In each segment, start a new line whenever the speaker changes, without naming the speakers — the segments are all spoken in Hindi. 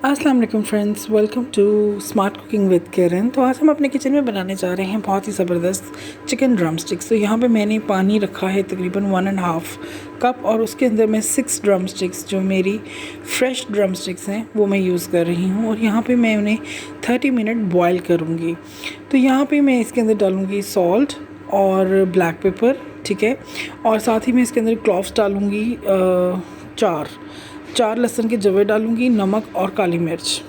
अस्सलाम वालेकुम friends, welcome to smart cooking with Kiran. तो आज हम अपने किचन में बनाने जा रहे हैं बहुत ही ज़बरदस्त चिकन ड्रम स्टिक्स। तो यहाँ पे मैंने पानी रखा है तकरीबन 1.5 कप और उसके अंदर मैं 6 ड्रम स्टिक्स जो मेरी फ्रेश ड्रम स्टिक्स हैं वो मैं यूज़ कर रही हूँ और यहाँ पे मैं उन्हें 30 मिनट बॉयल करूँगी। तो यहाँ पे मैं इसके अंदर डालूँगी सॉल्ट और ब्लैक पेपर, ठीक है, और साथ ही मैं इसके अंदर क्लॉव्स डालूँगी, चार लहसुन के जवे डालूँगी, नमक और काली मिर्च।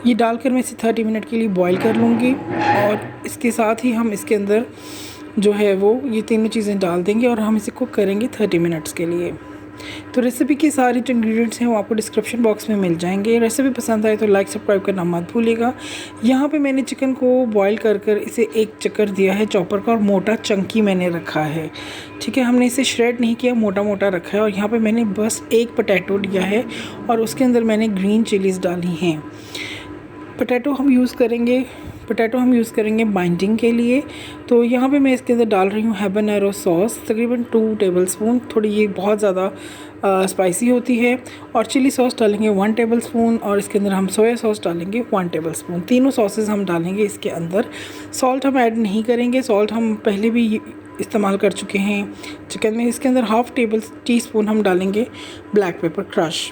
ये डालकर मैं इसे 30 मिनट के लिए बॉईल कर लूँगी और इसके साथ ही हम इसके अंदर जो है वो ये तीनों चीज़ें डाल देंगे और हम इसे कुक करेंगे 30 मिनट्स के लिए। तो रेसिपी के सारे जो इंग्रेडिएंट्स हैं वो आपको डिस्क्रिप्शन बॉक्स में मिल जाएंगे। रेसिपी पसंद आए तो लाइक सब्सक्राइब करना मत भूलिएगा। यहाँ पे मैंने चिकन को बॉईल कर इसे एक चक्कर दिया है चॉपर का और मोटा चंकी मैंने रखा है, ठीक है। हमने इसे श्रेड नहीं किया, मोटा मोटा रखा है। और यहाँ पे मैंने बस एक पोटैटो लिया है और उसके अंदर मैंने ग्रीन चिलीज़ डाली हैं। पोटैटो हम यूज़ करेंगे बाइंडिंग के लिए। तो यहाँ पे मैं इसके अंदर डाल रही हूँ हैबानेरो सॉस, तकरीबन 2 टेबलस्पून। थोड़ी ये बहुत ज़्यादा स्पाइसी होती है। और चिली सॉस डालेंगे 1 टेबलस्पून और इसके अंदर हम सोया सॉस डालेंगे 1 टेबलस्पून। तीनों सॉसेस हम डालेंगे इसके अंदर। सॉल्ट हम ऐड नहीं करेंगे, सॉल्ट हम पहले भी इस्तेमाल कर चुके हैं चिकन में। इसके अंदर हाफ़ टी स्पून हम डालेंगे ब्लैक पेपर क्रश।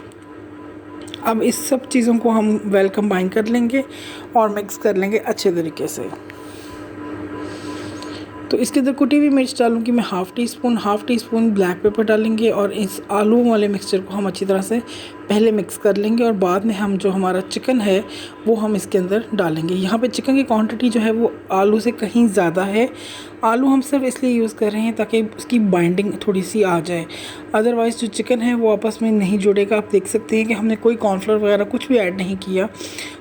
अब इस सब चीज़ों को हम वेल कंबाइन कर लेंगे और मिक्स कर लेंगे अच्छे तरीके से। तो इसके अंदर कुटी हुई मिर्च डालूंगी मैं half tea spoon black pepper डालेंगे और इस आलू वाले मिक्सचर को हम अच्छी तरह से पहले मिक्स कर लेंगे और बाद में हम जो हमारा चिकन है वो हम इसके अंदर डालेंगे। यहाँ पे चिकन की क्वांटिटी जो है वो आलू से कहीं ज़्यादा है। आलू हम सिर्फ इसलिए यूज़ कर रहे हैं ताकि उसकी बाइंडिंग थोड़ी सी आ जाए, अदरवाइज़ जो चिकन है वो आपस में नहीं जुड़ेगा। आप देख सकते हैं कि हमने कोई कॉर्नफ्लोर वगैरह कुछ भी ऐड नहीं किया।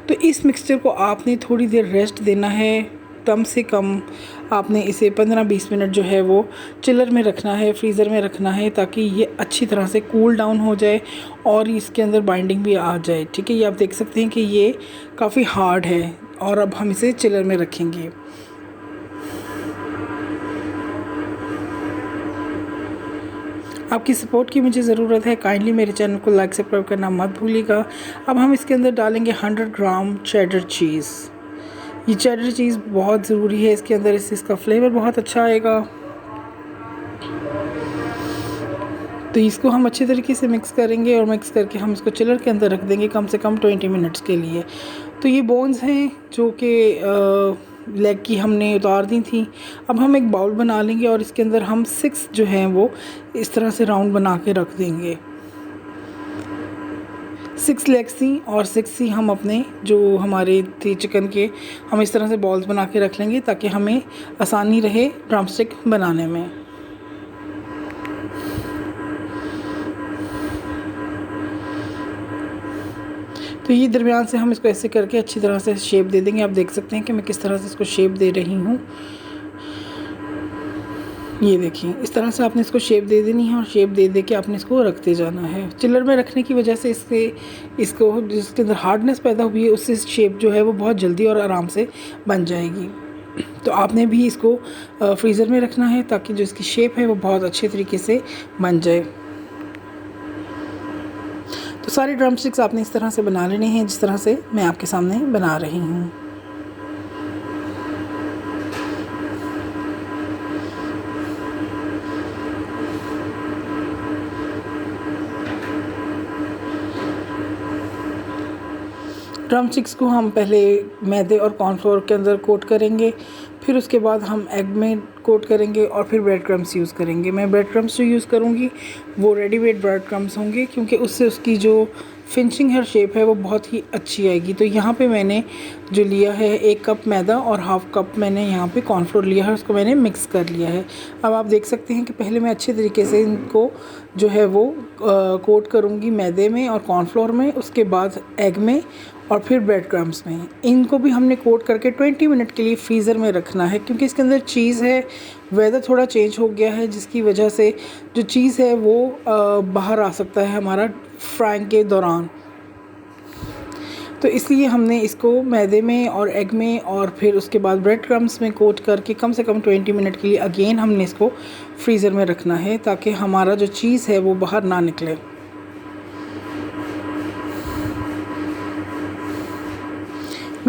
तो इस मिक्सचर को आपने थोड़ी देर रेस्ट देना है, कम से कम आपने इसे 15-20 मिनट जो है वो चिलर में रखना है, फ्रीज़र में रखना है, ताकि ये अच्छी तरह से कूल डाउन हो जाए और इसके अंदर बाइंडिंग भी आ जाए, ठीक है। ये आप देख सकते हैं कि ये काफ़ी हार्ड है और अब हम इसे चिलर में रखेंगे। आपकी सपोर्ट की मुझे ज़रूरत है, काइंडली मेरे चैनल को लाइक सब्सक्राइब करना मत भूलिएगा। अब हम इसके अंदर डालेंगे 100 ग्राम चेडर चीज़। ये चेडर चीज़ बहुत ज़रूरी है इसके अंदर, इससे इसका फ्लेवर बहुत अच्छा आएगा। तो इसको हम अच्छे तरीके से मिक्स करेंगे और मिक्स करके हम इसको चिलर के अंदर रख देंगे कम से कम 20 मिनट्स के लिए। तो ये बोन्स हैं जो कि लेग की हमने उतार दी थी। अब हम एक बाउल बना लेंगे और इसके अंदर हम 6 जो हैं वो इस तरह से राउंड बना के रख देंगे। 6 लेग्स थी और 6 ही हम अपने जो हमारे थे चिकन के, हम इस तरह से बॉल्स बना के रख लेंगे ताकि हमें आसानी रहे ड्रम स्टिक बनाने में। तो ये दरमियान से हम इसको ऐसे करके अच्छी तरह से शेप दे देंगे। आप देख सकते हैं कि मैं किस तरह से इसको शेप दे रही हूँ। ये देखिए, इस तरह से आपने इसको शेप दे देनी है और शेप दे के आपने इसको रखते जाना है। चिलर में रखने की वजह से इसको जिसके अंदर हार्डनेस पैदा हुई है उससे शेप जो है वो बहुत जल्दी और आराम से बन जाएगी। तो आपने भी इसको फ्रीज़र में रखना है ताकि जो इसकी शेप है वो बहुत अच्छे तरीके से बन जाए। तो सारे ड्रम स्टिक्स आपने इस तरह से बना लेने हैं जिस तरह से मैं आपके सामने बना रही हूँ। ड्रम स्टिक्स को हम पहले मैदे और कॉर्नफ्लोर के अंदर कोट करेंगे, फिर उसके बाद हम एग में कोट करेंगे और फिर ब्रेड क्रम्स यूज़ करेंगे। मैं ब्रेड क्रम्स जो यूज़ करूँगी वो रेडीमेड ब्रेड क्रम्स होंगे क्योंकि उससे उसकी जो फिनिशिंग है, शेप है वो बहुत ही अच्छी आएगी। तो यहाँ पे मैंने जो लिया है 1 कप मैदा और हाफ़ कप मैंने यहाँ पे कॉर्नफ्लोर लिया है, उसको मैंने मिक्स कर लिया है। अब आप देख सकते हैं कि पहले मैं अच्छे तरीके से इनको जो है वो कोट करूँगी मैदे में और कॉर्नफ्लोर में, उसके बाद एग में और फिर ब्रेड क्रम्स में। इनको भी हमने कोट करके 20 मिनट के लिए फ्रीज़र में रखना है क्योंकि इसके अंदर चीज़ है। वेदर थोड़ा चेंज हो गया है जिसकी वजह से जो चीज़ है वो बाहर आ सकता है हमारा फ्राइंग के दौरान। तो इसलिए हमने इसको मैदे में और एग में और फिर उसके बाद ब्रेड क्रम्स में कोट करके कम से कम 20 मिनट के लिए अगेन हमने इसको फ्रीज़र में रखना है ताकि हमारा जो चीज़ है वो बाहर ना निकले।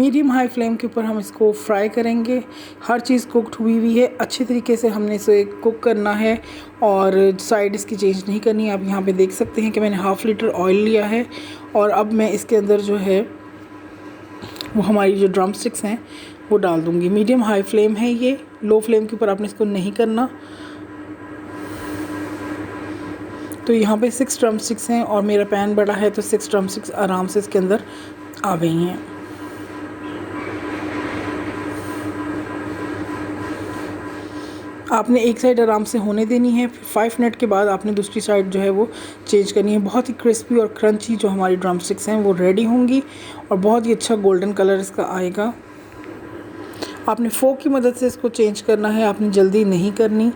मीडियम हाई फ्लेम के ऊपर हम इसको फ्राई करेंगे। हर चीज़ कुकड हुई है, अच्छे तरीके से हमने इसे कुक करना है और साइड इसकी चेंज नहीं करनी है। आप यहाँ पे देख सकते हैं कि मैंने हाफ़ लीटर ऑयल लिया है और अब मैं इसके अंदर जो है वो हमारी जो ड्रम स्टिक्स हैं वो डाल दूँगी। मीडियम हाई फ्लेम है ये, लो फ्लेम के ऊपर आपने इसको नहीं करना। तो यहाँ पे 6 ड्रम स्टिक्स हैं और मेरा पैन बड़ा है तो 6 ड्रम स्टिक्स आराम से इसके अंदर आ गई हैं। आपने एक साइड आराम से होने देनी है, फिर 5 मिनट के बाद आपने दूसरी साइड जो है वो चेंज करनी है। बहुत ही क्रिस्पी और क्रंची जो हमारी ड्रम स्टिक्स हैं वो रेडी होंगी और बहुत ही अच्छा गोल्डन कलर इसका आएगा। आपने फोक की मदद से इसको चेंज करना है, आपने जल्दी नहीं करनी।